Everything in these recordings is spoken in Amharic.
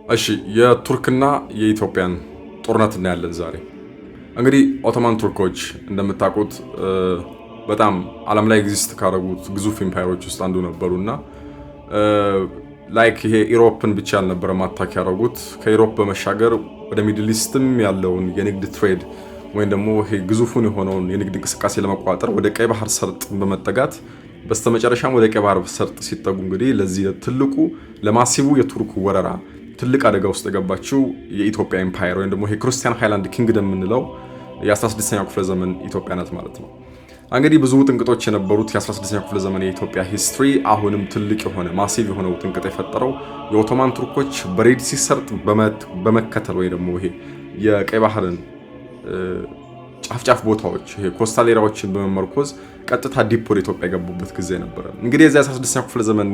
እሺ የቱርክና የኢትዮጵያን ጦርነት እናያለን ዛሬ። እንግዲህ ኦቶማን ቱርኮች እንደምታውቁት በጣም ዓለም ላይ ኤግዚስት ካደረጉት ግዙፍ ኢምፓየሮች ውስጥ አንዱ ነበሩና ላይክ ይሄ ኢሮፕን ብቻ አልነበረም አታክ ያደረጉት። ከኢሮፕ በመሻገር ወደ ሚድል ኢስትም ያለውን የንግድ ትሬድ ወይም ደግሞ ይሄ ግዙፉን የሆነውን የንግድ እንቅስቃሴ ለመቆጣጠር ወደ ቀይ ባህር ሰርጥ በመጠጋት በስተመጨረሻም ወደ ቀይ ባህር ሰርጥ ሲጠጉ እንግዲህ ለዚህ ትልቁ ለማሲቡ የቱርክ ወረራ ትልቅ አደጋ ውስጥ የገባችው የኢትዮጵያ ኤምፓየር ወይም ደግሞ የክርስቲያን ሃይላንድ ኪንግደም የምንለው የ16ኛው ክፍለ ዘመን ኢትዮጵያ ናት ማለት ነው። እንግዲህ ብዙ ጥንቅጦች የነበሩት የ16ኛው ክፍለ ዘመን የኢትዮጵያ ሂስትሪ አሁንም ትልቅ የሆነ ማሲቭ የሆነው ጥንቅጥ የፈጠረው የኦቶማን ቱርኮች በሬድ ሲ ሰርጥ በመከተል ወይ ደግሞ ይሄ የቀይ ባህርን ጫፍጫፍ ቦታዎች ይሄ ኮስታል ኤሪያዎችን በመመርኮዝ ቀጥታ ዲፕ ወደ ኢትዮጵያ የገቡበት ጊዜ ነበረ። እንግዲህ የዚህ 16ኛው ክፍለ ዘመን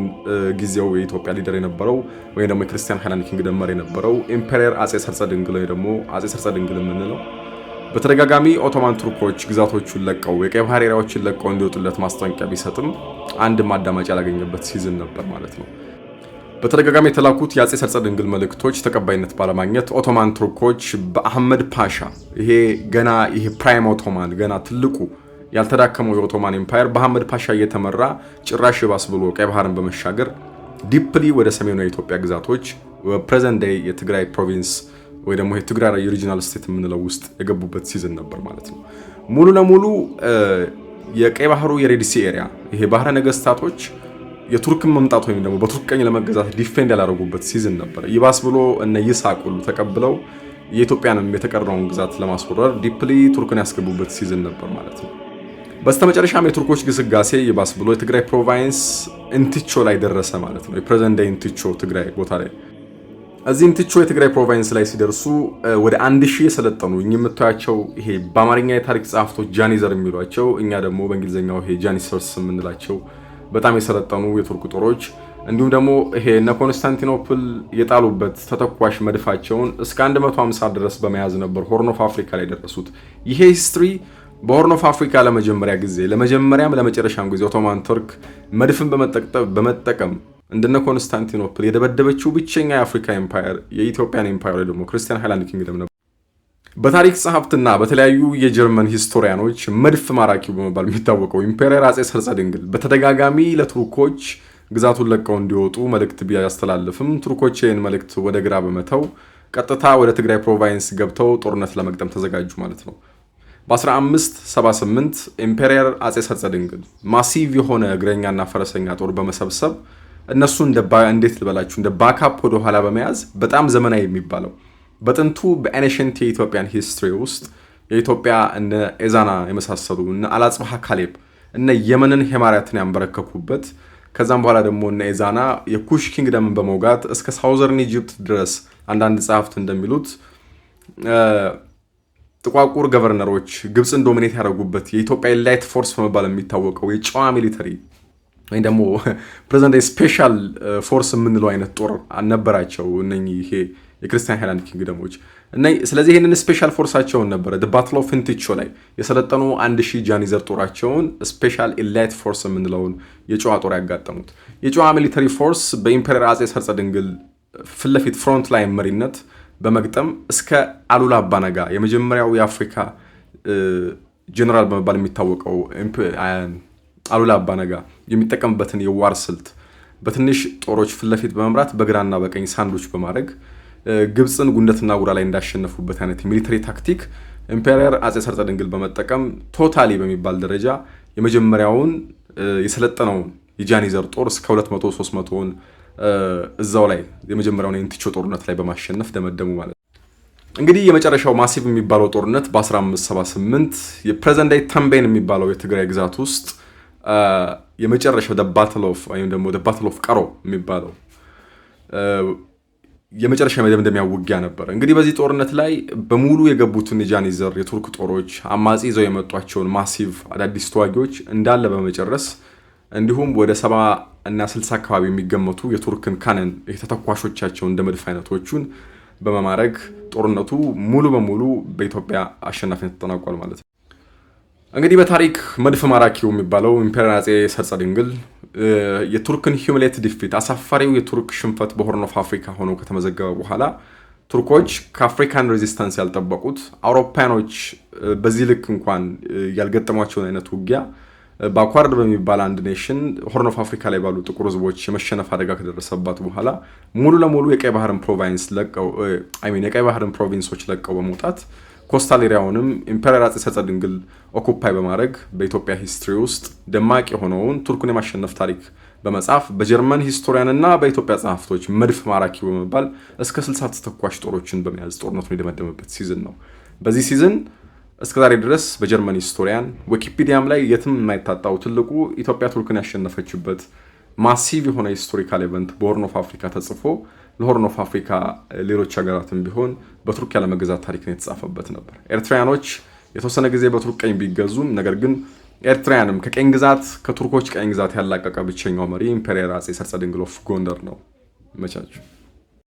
ጊዜው የኢትዮጵያ ሊደር የነበረው ወይ ደግሞ የክርስቲያን ሃይላንድ ኪንግደም መሪ የነበረው ኢምፔሪየር አጼ ሰርጸ ድንግል ወይ ደግሞ አጼ ሰርጸ ድንግል የምንለው በተደጋጋሚ ኦቶማን ቱርኮች ግዛቶቹን ለቀው የቀይ ባህር ኤሪያዎችን ለቀው እንዲወጡለት ማስጠንቀቂያ ቢሰጥም አንድ ማዳመጫ ያላገኘበት ሲዝን ነበር ማለት ነው። በተደጋጋሚ የተላኩት የአጼ ሰርጸ ድንግል መልእክቶች ተቀባይነት ባለማግኘት ኦቶማን ቱርኮች በአህመድ ፓሻ ይሄ ገና ይሄ ፕራይም ኦቶማን ገና ትልቁ ያልተዳከመው የኦቶማን ኤምፓየር በአህመድ ፓሻ እየተመራ ጭራሽ ባስ ብሎ ቀይ ባህርን በመሻገር ዲፕሊ ወደ ሰሜኑ የኢትዮጵያ ግዛቶች ፕሬዘንት ዴይ የትግራይ ፕሮቪንስ ወይ ደግሞ የትግራይ ሪጂናል ስቴት የምንለው ውስጥ የገቡበት ሲዝን ነበር ማለት ነው። ሙሉ ለሙሉ የቀይ ባህሩ የሬድሲ ኤሪያ ይሄ ባህረ ነገስታቶች የቱርክን መምጣት ወይም ደግሞ በቱርክ ቀኝ ለመገዛት ዲፌንድ ያላደረጉበት ሲዝን ነበር። ይባስ ብሎ እነ ይስሐቅ ሁሉ ተቀብለው የኢትዮጵያንም የተቀረውን ግዛት ለማስወረር ዲፕሊ ቱርክን ያስገቡበት ሲዝን ነበር ማለት ነው። በስተመጨረሻም የቱርኮች ግስጋሴ ይባስ ብሎ የትግራይ ፕሮቪንስ እንቲቾ ላይ ደረሰ ማለት ነው። የፕሬዘንት ዴይ እንቲቾ ትግራይ ቦታ ላይ እዚህ እንቲቾ የትግራይ ፕሮቪንስ ላይ ሲደርሱ ወደ 1000 የሰለጠኑ የምታያቸው ይሄ በአማርኛ የታሪክ ጸሐፍቶች ጃኒዘር የሚሏቸው እኛ ደግሞ በእንግሊዝኛው ይሄ ጃኒሰርስ የምንላቸው በጣም የሰለጠኑ የቱርክ ጦሮች እንዲሁም ደግሞ ይሄ እነ ኮንስታንቲኖፕል የጣሉበት ተተኳሽ መድፋቸውን እስከ 150 ድረስ በመያዝ ነበር ሆርን ኦፍ አፍሪካ ላይ ደረሱት። ይሄ ሂስትሪ በሆርን ኦፍ አፍሪካ ለመጀመሪያም ለመጨረሻም ጊዜ ኦቶማን ቱርክ መድፍን በመጠቀም እንደነ ኮንስታንቲኖፕል የደበደበችው ብቸኛ የአፍሪካ ኤምፓየር የኢትዮጵያን ኤምፓየር ደግሞ ክርስቲያን ሃይላንድ ኪንግደም ነበር። በታሪክ ጸሐፍትና በተለያዩ የጀርመን ሂስቶሪያኖች መድፍ ማራኪው በመባል የሚታወቀው ኢምፔሪየር አጼ ሰርጸ ድንግል በተደጋጋሚ ለቱርኮች ግዛቱን ለቀው እንዲወጡ መልእክት ቢያስተላልፍም ቱርኮች ይህን መልእክት ወደ ግራ በመተው ቀጥታ ወደ ትግራይ ፕሮቪንስ ገብተው ጦርነት ለመግጠም ተዘጋጁ ማለት ነው። በ1578 ኢምፔሪየር አጼ ሰርጸ ድንግል ማሲቭ የሆነ እግረኛና ፈረሰኛ ጦር በመሰብሰብ እነሱ እንዴት ልበላችሁ እንደ ባካፕ ወደ ኋላ በመያዝ በጣም ዘመናዊ የሚባለው በጥንቱ በኤንሸንት የኢትዮጵያን ሂስትሪ ውስጥ የኢትዮጵያ እነ ኤዛና የመሳሰሉ እነ አላጽባሃ ካሌብ እነ የመንን ሄማሪያትን ያንበረከኩበት ከዛም በኋላ ደግሞ እነ ኤዛና የኩሽ ኪንግደምን በመውጋት እስከ ሳውዘርን ኢጂፕት ድረስ አንዳንድ ጸሐፍት እንደሚሉት ጥቋቁር ገቨርነሮች ግብፅን ዶሚኔት ያደረጉበት የኢትዮጵያ ኤላይት ፎርስ በመባል የሚታወቀው የጨዋ ሚሊተሪ ወይ ደግሞ ፕሬዘንት ዴይ ስፔሻል ፎርስ የምንለው አይነት ጦር አልነበራቸው እነኚህ ይሄ የክርስቲያን ሃይላንድ ኪንግደሞች እና ስለዚህ ይሄንን ስፔሻል ፎርሳቸውን ነበር ባትል ኦፍ እንቲቾ ላይ የሰለጠኑ 1000 ጃኒዘር ጦራቸውን ስፔሻል ኤላይት ፎርስ የምንለውን የጨዋ ጦር ያጋጠሙት። የጨዋ ሚሊተሪ ፎርስ በኢምፔሪየር አጼ ሰርጸ ድንግል ፊት ለፊት ፍሮንት ላይ መሪነት በመግጠም እስከ አሉላ አባነጋ የመጀመሪያው የአፍሪካ ጀነራል በመባል የሚታወቀው አሉላ አባነጋ የሚጠቀምበትን የዋር ስልት በትንሽ ጦሮች ፊት ለፊት በመምራት በግራና በቀኝ ሳንዶች በማድረግ ግብፅን ጉንደትና ጉራ ላይ እንዳሸነፉበት አይነት ሚሊተሪ ታክቲክ ኢምፔሪየር አጼ ሰርጸ ድንግል በመጠቀም ቶታሊ በሚባል ደረጃ የመጀመሪያውን የሰለጠነውን የጃኒዘር ጦር እስከ 200-300ን እዛው ላይ የመጀመሪያውን የእንቲቾ ጦርነት ላይ በማሸነፍ ደመደሙ ማለት ነው። እንግዲህ የመጨረሻው ማሲቭ የሚባለው ጦርነት በ1578 የፕሬዘንት ዴይ ተንቤን የሚባለው የትግራይ ግዛት ውስጥ የመጨረሻው ባትል ኦፍ ቀሮ የሚባለው የመጨረሻ መደምደሚያ ውጊያ ነበር። እንግዲህ በዚህ ጦርነት ላይ በሙሉ የገቡትን የጃኒዘር የቱርክ ጦሮች አማጺ ይዘው የመጧቸውን ማሲቭ አዳዲስ ተዋጊዎች እንዳለ በመጨረስ እንዲሁም ወደ 70 እና 60 አካባቢ የሚገመቱ የቱርክን ካነን የተተኳሾቻቸው እንደ መድፍ አይነቶቹን በመማረክ ጦርነቱ ሙሉ በሙሉ በኢትዮጵያ አሸናፊነት ተጠናቋል ማለት ነው። እንግዲህ በታሪክ መድፍ ማራኪው የሚባለው ኢምፔሪያል አጼ ሰርጸ ድንግል የቱርክን ሂዩሚሌት ዲፊት አሳፋሪው የቱርክ ሽንፈት በሆርን ኦፍ አፍሪካ ሆኖ ከተመዘገበ በኋላ ቱርኮች ከአፍሪካን ሬዚስታንስ ያልጠበቁት አውሮፓያኖች በዚህ ልክ እንኳን ያልገጠሟቸውን አይነት ውጊያ በአኳርድ በሚባል አንድ ኔሽን ሆርን ኦፍ አፍሪካ ላይ ባሉ ጥቁር ህዝቦች የመሸነፍ አደጋ ከደረሰባት በኋላ ሙሉ ለሙሉ የቀይ ባህርን ፕሮቪንሶች ለቀው በመውጣት ኮስታል ኤሪያውንም ኢምፔሪያል አጼ ሰርጸ ድንግል ኦኩፓይ በማድረግ በኢትዮጵያ ሂስትሪ ውስጥ ደማቅ የሆነውን ቱርኩን የማሸነፍ ታሪክ በመጻፍ በጀርመን ሂስቶሪያን እና በኢትዮጵያ ጸሐፍቶች መድፍ ማራኪው በመባል እስከ 60 ተተኳሽ ጦሮችን በመያዝ ጦርነቱን የደመደመበት ሲዝን ነው። በዚህ ሲዝን እስከዛሬ ድረስ በጀርመን ሂስቶሪያን ዊኪፒዲያም ላይ የትም የማይታጣው ትልቁ ኢትዮጵያ ቱርክን ያሸነፈችበት ማሲቭ የሆነ ሂስቶሪካል ኢቨንት በሆርን ኦፍ አፍሪካ ተጽፎ ለሆርን ኦፍ አፍሪካ ሌሎች ሀገራትም ቢሆን በቱርክ ያለመገዛት ታሪክ ነው የተጻፈበት ነበር። ኤርትራያኖች የተወሰነ ጊዜ በቱርክ ቀኝ ቢገዙም ነገር ግን ኤርትራያንም ከቀኝ ግዛት ከቱርኮች ቀኝ ግዛት ያላቀቀ ብቸኛው መሪ ኢምፔሪያል አጼ ሰርጸ ድንግል ኦፍ ጎንደር ነው። መቻችሁ